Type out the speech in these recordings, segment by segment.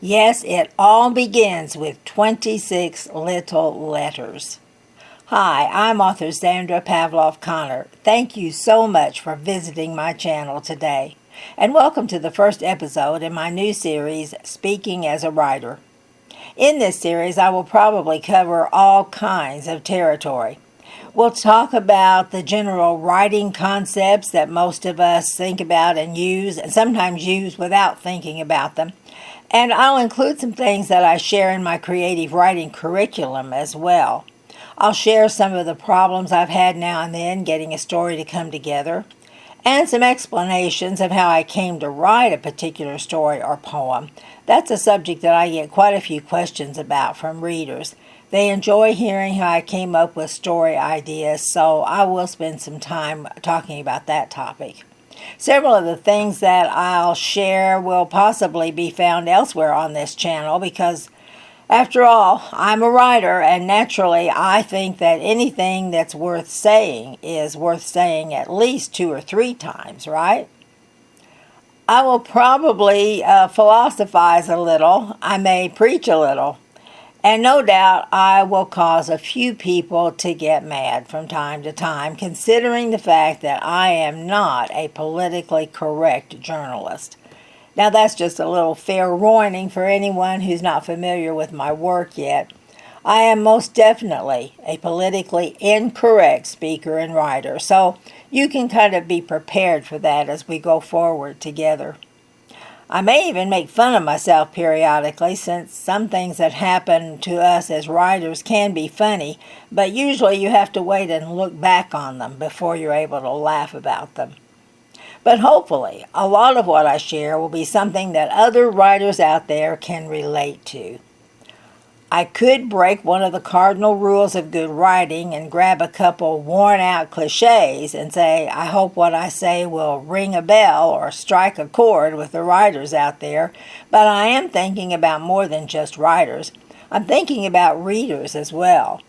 Yes, it all begins with 26 little letters. Hi, I'm author Sandra Pavlov Connor. Thank you so much for visiting my channel today. And welcome to the first episode in my new series, Speaking as a Writer. In this series, I will probably cover all kinds of territory. We'll talk about the general writing concepts that most of us think about and use, and sometimes use without thinking about them. And I'll include some things that I share in my creative writing curriculum as well. I'll share some of the problems I've had now and then getting a story to come together, and some explanations of how I came to write a particular story or poem. That's a subject that I get quite a few questions about from readers. They enjoy hearing how I came up with story ideas, so I will spend some time talking about that topic. Several of the things that I'll share will possibly be found elsewhere on this channel because, after all, I'm a writer, and naturally I think that anything that's worth saying is worth saying at least 2 or 3 times, right? I will probably philosophize a little. I may preach a little. And no doubt I will cause a few people to get mad from time to time, considering the fact that I am not a politically correct journalist. Now that's just a little fair warning for anyone who's not familiar with my work yet. I am most definitely a politically incorrect speaker and writer, so you can kind of be prepared for that as we go forward together. I may even make fun of myself periodically, since some things that happen to us as writers can be funny, but usually you have to wait and look back on them before you're able to laugh about them. But hopefully, a lot of what I share will be something that other writers out there can relate to. I could break one of the cardinal rules of good writing and grab a couple worn-out cliches and say, I hope what I say will ring a bell or strike a chord with the writers out there, but I am thinking about more than just writers. I'm thinking about readers as well.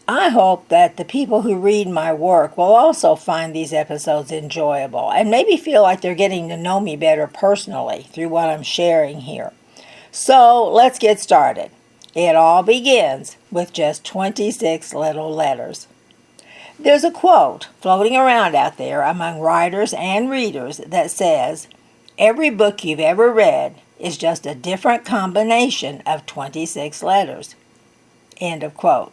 I hope that the people who read my work will also find these episodes enjoyable and maybe feel like they're getting to know me better personally through what I'm sharing here. So let's get started. It all begins with just 26 little letters. There's a quote floating around out there among writers and readers that says, every book you've ever read is just a different combination of 26 letters. End of quote.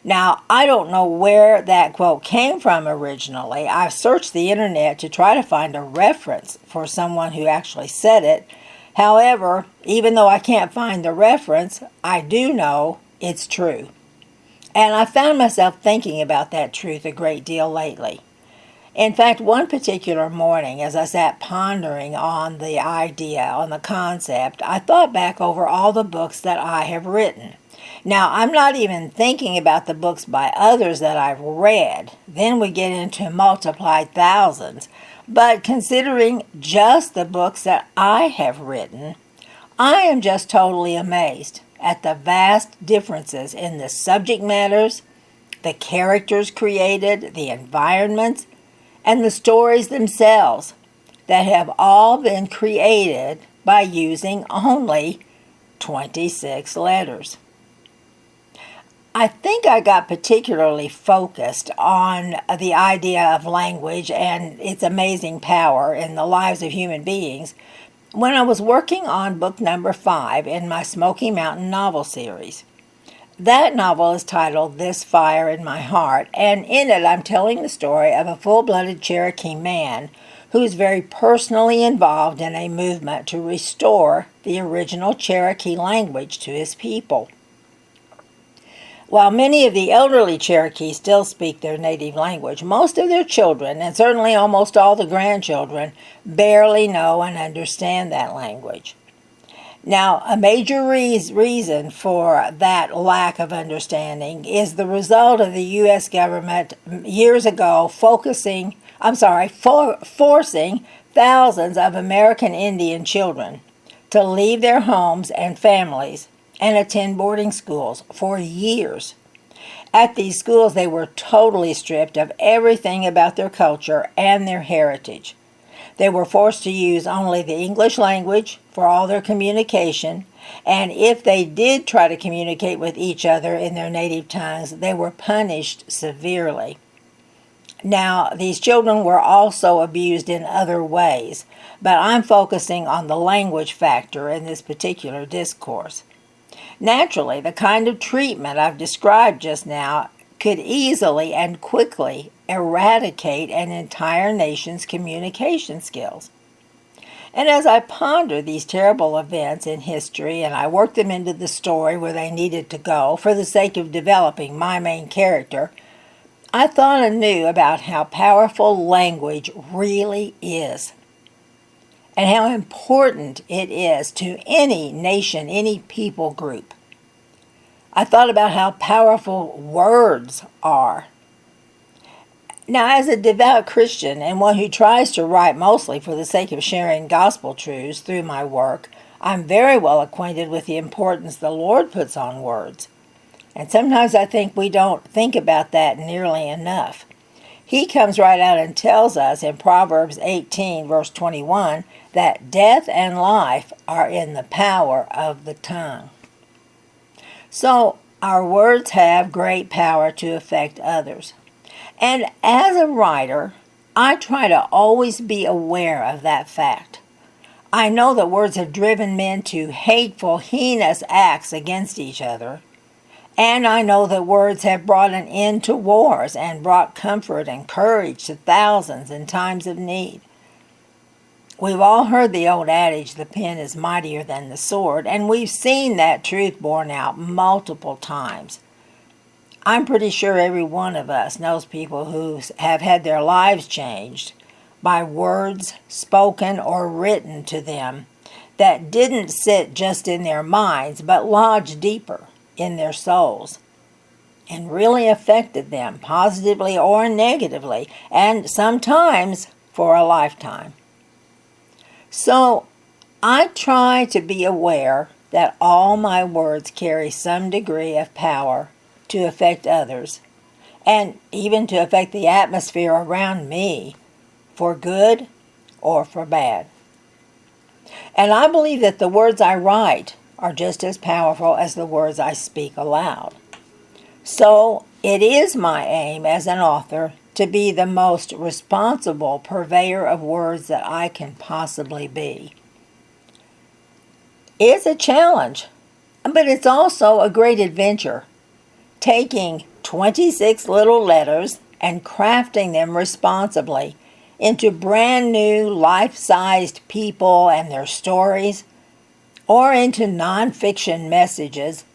Now, I don't know where that quote came from originally. I've searched the internet to try to find a reference for someone who actually said it. However, even though I can't find the reference, I do know it's true. And I found myself thinking about that truth a great deal lately. In fact, one particular morning, as I sat pondering on the idea, on the concept, I thought back over all the books that I have written. Now, I'm not even thinking about the books by others that I've read. Then we get into multiplied thousands. But considering just the books that I have written, I am just totally amazed at the vast differences in the subject matters, the characters created, the environments, and the stories themselves that have all been created by using only 26 letters. I think I got particularly focused on the idea of language and its amazing power in the lives of human beings when I was working on book number 5 in my Smoky Mountain novel series. That novel is titled This Fire in My Heart, and in it I'm telling the story of a full-blooded Cherokee man who is very personally involved in a movement to restore the original Cherokee language to his people. While many of the elderly Cherokee still speak their native language, most of their children, and certainly almost all the grandchildren, barely know and understand that language. Now, a major reason for that lack of understanding is the result of the U.S. government years ago forcing thousands of American Indian children to leave their homes and families and attend boarding schools for years. At these schools, they were totally stripped of everything about their culture and their heritage. They were forced to use only the English language for all their communication, and if they did try to communicate with each other in their native tongues, they were punished severely. Now, these children were also abused in other ways, but I'm focusing on the language factor in this particular discourse. Naturally, the kind of treatment I've described just now could easily and quickly eradicate an entire nation's communication skills. And as I ponder these terrible events in history and I work them into the story where they needed to go for the sake of developing my main character, I thought anew about how powerful language really is and how important it is to any nation, any people group. I thought about how powerful words are. Now, as a devout Christian and one who tries to write mostly for the sake of sharing gospel truths through my work, I'm very well acquainted with the importance the Lord puts on words. And sometimes I think we don't think about that nearly enough. He comes right out and tells us in Proverbs 18, verse 21, that death and life are in the power of the tongue. So, our words have great power to affect others. And as a writer, I try to always be aware of that fact. I know that words have driven men to hateful, heinous acts against each other. And I know that words have brought an end to wars and brought comfort and courage to thousands in times of need. We've all heard the old adage, the pen is mightier than the sword, and we've seen that truth borne out multiple times. I'm pretty sure every one of us knows people who have had their lives changed by words spoken or written to them that didn't sit just in their minds but lodged deeper in their souls and really affected them positively or negatively, and sometimes for a lifetime. So I try to be aware that all my words carry some degree of power to affect others, and even to affect the atmosphere around me, for good or for bad. And I believe that the words I write are just as powerful as the words I speak aloud. So it is my aim as an author to be the most responsible purveyor of words that I can possibly be. It's a challenge, but it's also a great adventure. Taking 26 little letters and crafting them responsibly into brand new life-sized people and their stories, or into nonfiction messages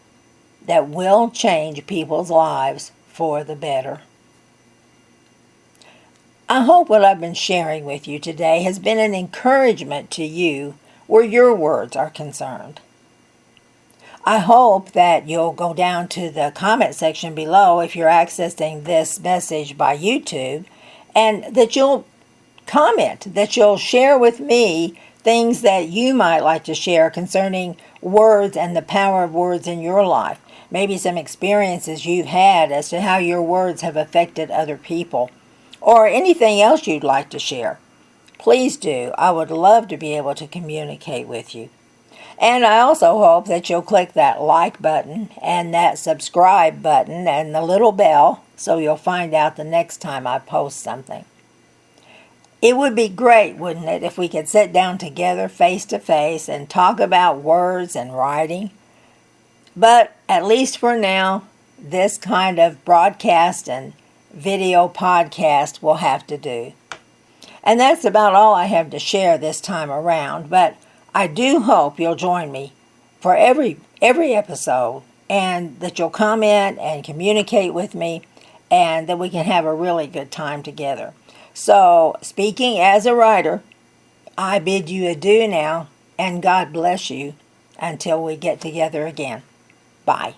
that will change people's lives for the better. I hope what I've been sharing with you today has been an encouragement to you where your words are concerned. I hope that you'll go down to the comment section below if you're accessing this message by YouTube, and that you'll comment, that you'll share with me things that you might like to share concerning words and the power of words in your life. Maybe some experiences you've had as to how your words have affected other people, or anything else you'd like to share. Please do. I would love to be able to communicate with you. And I also hope that you'll click that like button and that subscribe button and the little bell so you'll find out the next time I post something. It would be great, wouldn't it, if we could sit down together face to face and talk about words and writing? But at least for now, this kind of broadcast and video podcast will have to do. And that's about all I have to share this time around, but I do hope you'll join me for every episode, and that you'll comment and communicate with me, and that we can have a really good time together. So, speaking as a writer, I bid you adieu now, and God bless you until we get together again. Bye.